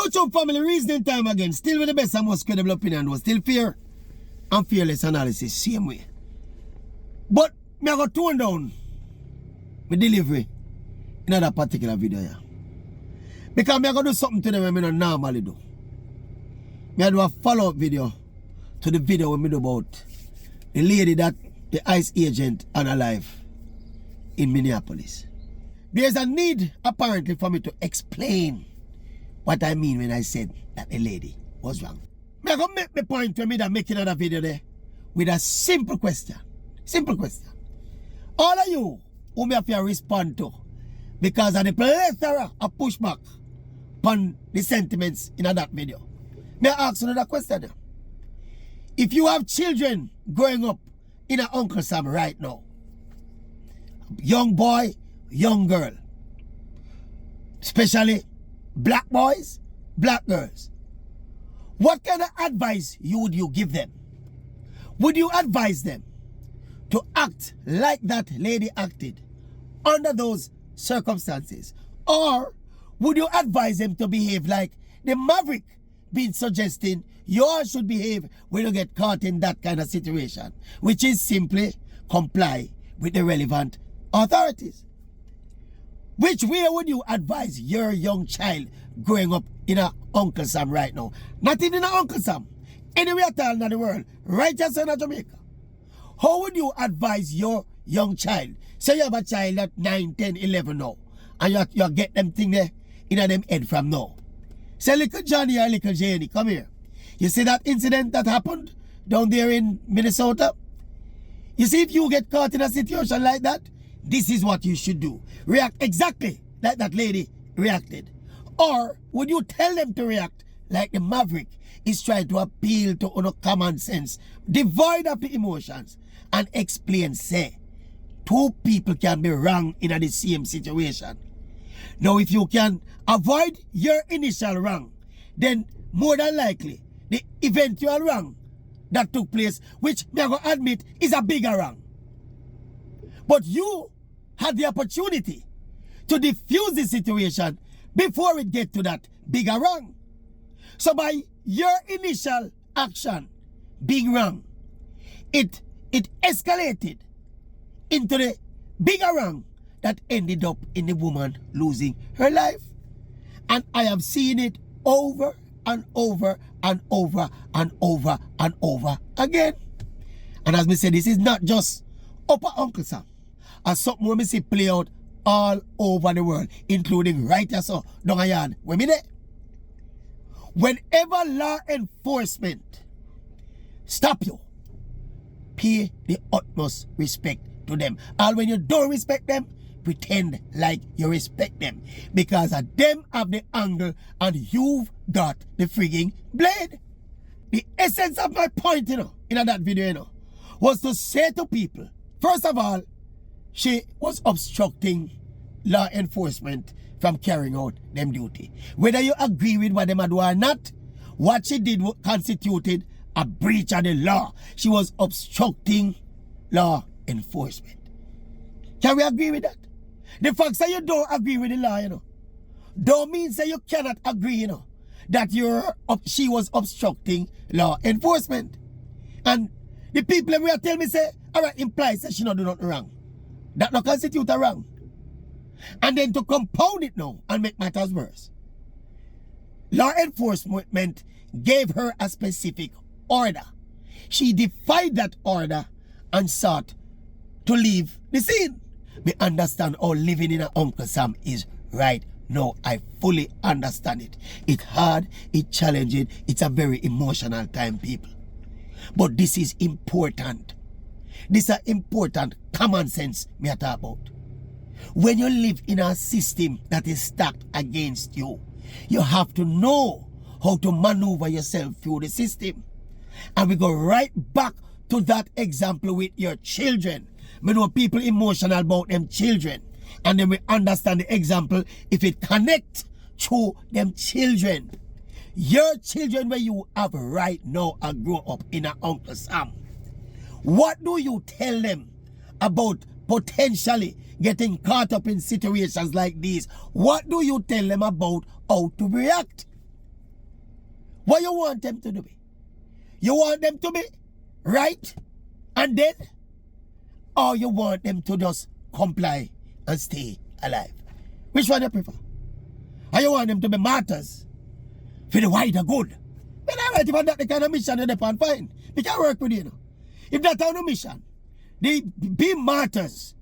Watch out, family, reasoning time again. Still with the best and most credible opinion, was still fair and fearless analysis, same way. But me I got tone down my delivery in that particular video here. Because me I got do something to them when I don't normally do. Me I do a follow-up video to the video when me do about the lady that the ICE agent unalive in Minneapolis. There's a need apparently for me to explain what I mean when I said that the lady was wrong. Me I go make the point when me that make another video there with a simple question. Simple question. All of you who me have to respond to because of the plethora of pushback upon the sentiments in that video. May I ask another question now? If you have children growing up in a Uncle Sam right now, young boy, young girl, especially black boys, black girls, what kind of advice would you give them? Would you advise them to act like that lady acted under those circumstances? Or would you advise them to behave like the Maverick been suggesting you all should behave when you get caught in that kind of situation, which is simply comply with the relevant authorities? Which way would you advise your young child growing up in a Uncle Sam right now? Not in a Uncle Sam, anywhere at all in the world, right just in Jamaica. How would you advise your young child? Say you have a child at 9, 10, 11 now, and you get them thing there in them head from now. Say little Johnny or little Janie, come here. You see that incident that happened down there in Minnesota? You see, if you get caught in a situation like that, this is what you should do. React exactly like that lady reacted. Or would you tell them to react like the Maverick is trying to appeal to common sense, devoid of the emotions, and explain, say, two people can be wrong in the same situation. Now, if you can avoid your initial wrong, then more than likely, the eventual wrong that took place, which me going to admit is a bigger wrong. But you had the opportunity to diffuse the situation before it get to that bigger wrong. So by your initial action being wrong, it escalated into the bigger wrong that ended up in the woman losing her life. And I have seen it over and over and over and over and over again. And as me said, this is not just Upper Uncle Sam. As something we see play out all over the world, including right here so down a yard. Whenever law enforcement stop you, pay the utmost respect to them. And when you don't respect them, pretend like you respect them. Because them have the angle and you've got the frigging blade. The essence of my point, in that video, was to say to people, first of all, she was obstructing law enforcement from carrying out them duty. Whether you agree with what them do or not, what she did constituted a breach of the law. She was obstructing law enforcement. Can we agree with that? The fact that you don't agree with the law, don't mean that you cannot agree, that she was obstructing law enforcement. And the people we are telling me say, all right, implies that she not do nothing wrong. That not constitute a wrong. And then to compound it now and make matters worse, law enforcement gave her a specific order. She defied that order and sought to leave the scene. We understand how living in a Uncle Sam is right now. I fully understand it. It's hard, it's challenging, it's a very emotional time, people. But this is important. This is important common sense me I talk about. When you live in a system that is stacked against you, you have to know how to maneuver yourself through the system. And we go right back to that example with your children. We know people emotional about them children. And then we understand the example if it connects to them children. Your children where you have right now and grow up in an Uncle Sam. What do you tell them about potentially getting caught up in situations like these? What do you tell them about how to react? What you want them to do? You want them to be right and dead? Or you want them to just comply and stay alive? Which one you prefer? Or you want them to be martyrs for the wider good? Then all right, if that's the kind of mission you're upon, fine. We can work with you, know. If that's our mission, they be martyrs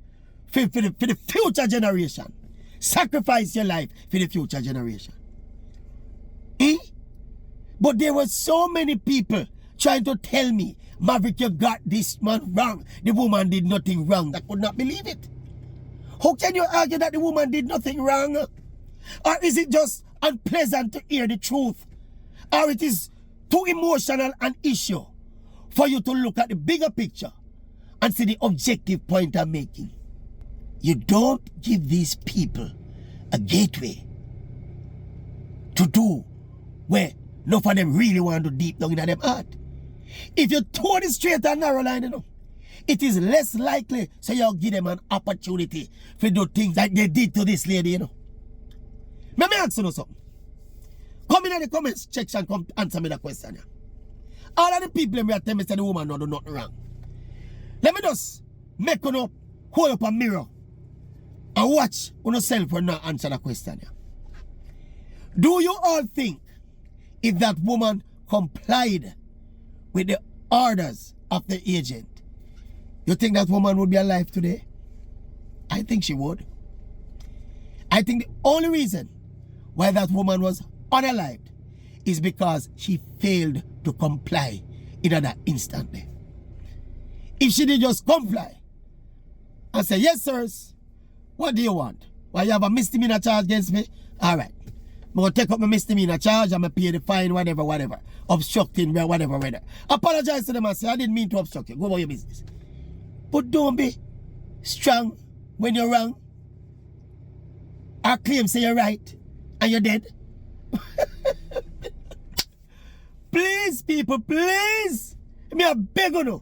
for the future generation. Sacrifice your life for the future generation. Eh? But there were so many people trying to tell me, Maverick, you got this man wrong. The woman did nothing wrong. I could not believe it. How can you argue that the woman did nothing wrong? Or is it just unpleasant to hear the truth? Or it is too emotional an issue for you to look at the bigger picture and see the objective point I'm making? You don't give these people a gateway to do where none of them really want to deep down in them heart. If you told it straight and narrow line, you know, it is less likely so you'll give them an opportunity to do things like they did to this lady, you know. Let me ask you something. Come in the comments section, come answer me the question. Yeah. All of the people in tell me say the woman no do nothing wrong. Let me just make you hold up a mirror and watch yourself for not answer the question. Yeah. Do you all think if that woman complied with the orders of the agent, you think that woman would be alive today? I think she would. I think the only reason why that woman was unalived is because she failed to comply in that instantly. If she did just comply and say, yes, sirs, what do you want? Why you have a misdemeanor charge against me? All right. I'm going to take up my misdemeanor charge. I'm going to pay the fine, whatever. Obstructing, whatever. Apologize to them and say, I didn't mean to obstruct you. Go about your business. But don't be strong when you're wrong. Or claim say you're right and you're dead. Please, people, please. Me a beg you.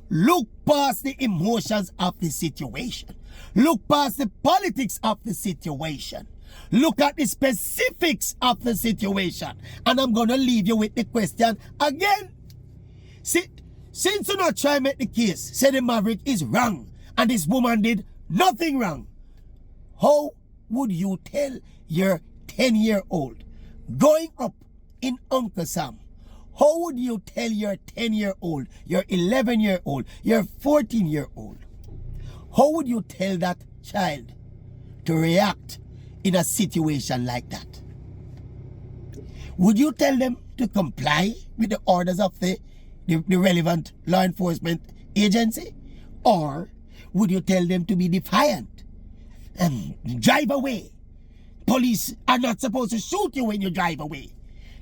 Look past the emotions of the situation. Look past the politics of the situation. Look at the specifics of the situation. And I'm going to leave you with the question again. See, since you not try to make the case, say the Maverick is wrong and this woman did nothing wrong, how would you tell your 10-year-old going up in Uncle Sam? How would you tell your 10-year-old, your 11-year-old, your 14-year-old? How would you tell that child to react in a situation like that? Would you tell them to comply with the orders of the relevant law enforcement agency? Or would you tell them to be defiant and drive away? Police are not supposed to shoot you when you drive away.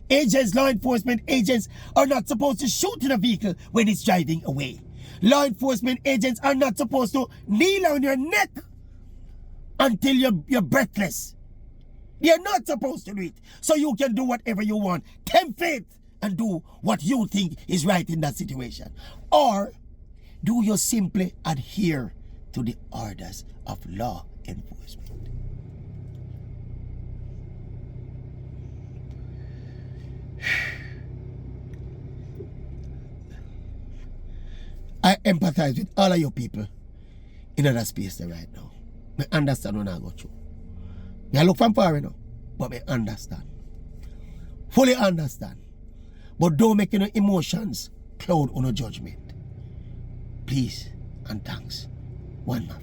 Agents, law enforcement agents are not supposed to shoot in a vehicle when it's driving away. Law enforcement agents are not supposed to kneel on your neck until you're breathless. They're not supposed to do it. So you can do whatever you want. Tempt fate and do what you think is right in that situation. Or do you simply adhere to the orders of law enforcement? I empathize with all of you people in that space there right now. I understand when I go through. I look from far enough, but I understand. Fully understand. But don't make any emotions cloud on a judgment. Please and thanks. One man.